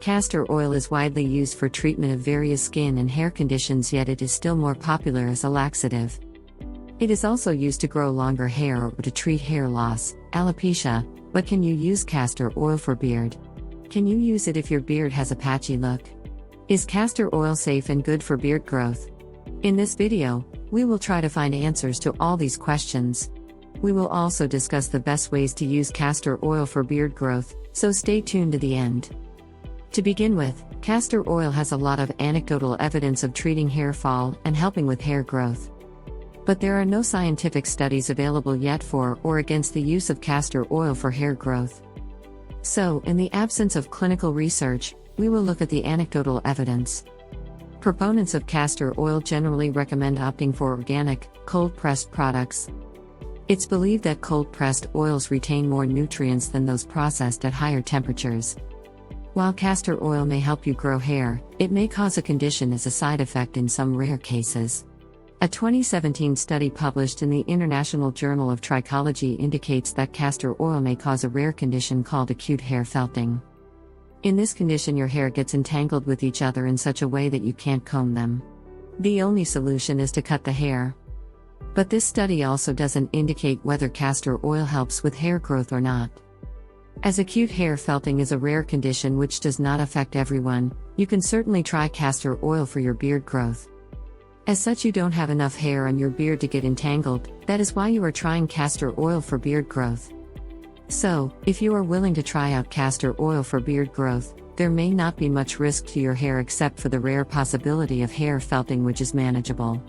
Castor oil is widely used for treatment of various skin and hair conditions, yet it is still more popular as a laxative. It is also used to grow longer hair or to treat hair loss, alopecia. But can you use castor oil for beard? Can you use it if your beard has a patchy look? Is castor oil safe and good for beard growth? In this video, we will try to find answers to all these questions. We will also discuss the best ways to use castor oil for beard growth, so stay tuned to the end. To begin with, castor oil has a lot of anecdotal evidence of treating hair fall and helping with hair growth. But there are no scientific studies available yet for or against the use of castor oil for hair growth. So, in the absence of clinical research, we will look at the anecdotal evidence. Proponents of castor oil generally recommend opting for organic, cold-pressed products. It's believed that cold-pressed oils retain more nutrients than those processed at higher temperatures. While castor oil may help you grow hair, it may cause a condition as a side effect in some rare cases. A 2017 study published in the International Journal of Trichology indicates that castor oil may cause a rare condition called acute hair felting. In this condition, your hair gets entangled with each other in such a way that you can't comb them. The only solution is to cut the hair. But this study also doesn't indicate whether castor oil helps with hair growth or not. As acute hair felting is a rare condition which does not affect everyone, you can certainly try castor oil for your beard growth. As such, you don't have enough hair on your beard to get entangled, that is why you are trying castor oil for beard growth. So, if you are willing to try out castor oil for beard growth, there may not be much risk to your hair except for the rare possibility of hair felting, which is manageable.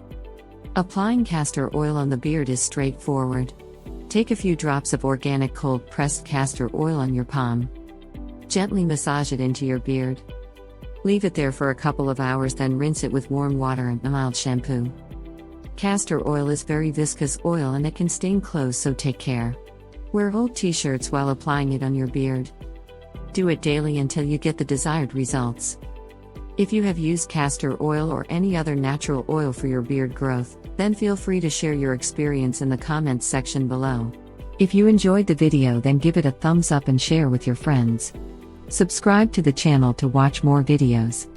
Applying castor oil on the beard is straightforward. Take a few drops of organic cold-pressed castor oil on your palm. Gently massage it into your beard. Leave it there for a couple of hours, then rinse it with warm water and a mild shampoo. Castor oil is very viscous oil and it can stain clothes, so take care. Wear old t-shirts while applying it on your beard. Do it daily until you get the desired results. If you have used castor oil or any other natural oil for your beard growth, then feel free to share your experience in the comments section below. If you enjoyed the video, then give it a thumbs up and share with your friends. Subscribe to the channel to watch more videos.